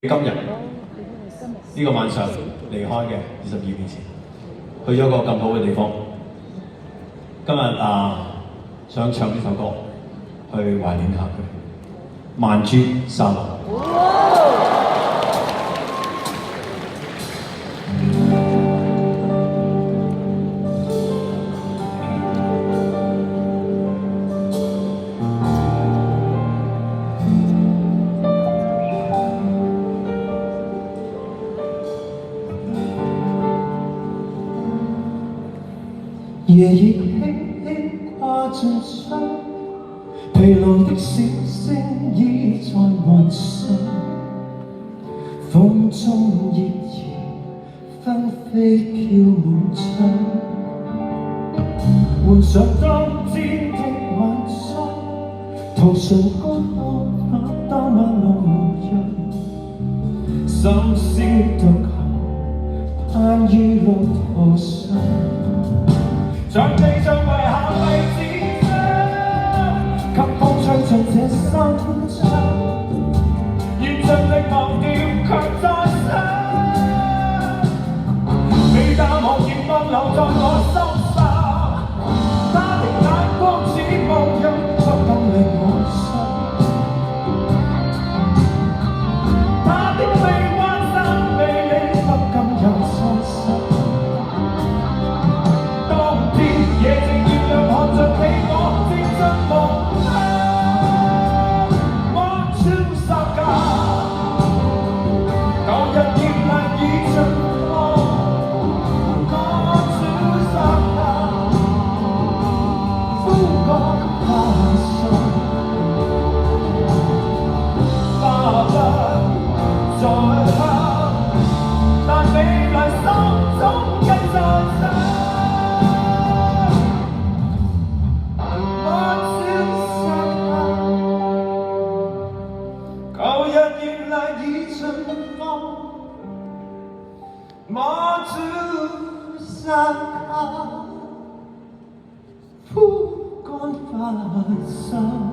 今日呢個晚上離開嘅22年前，去咗個咁好嘅地方。今日想唱呢首歌去懷念下佢，曼珠沙羅。夜已輕輕掛進窗，疲勞的小星已在幻想，風中葉兒紛飛飄滿窗，幻想當天的晚上，途上高歌把當晚模樣，深宵獨行攀於路途上。像地像遺下位置將，給風吹進這心窗，願盡力忘掉卻再想，你淡漠凝望留在我心上，他的眼光似無人不敢令我傷，他的臂彎身臂你不敢有傷心。夜靜月亮看着你我正進夢鄉 One two Saga 舊日熱辣已盡放 One two Saga 枯乾花上花不再香，但美麗心中一再想。馬祖沙枯乾花上。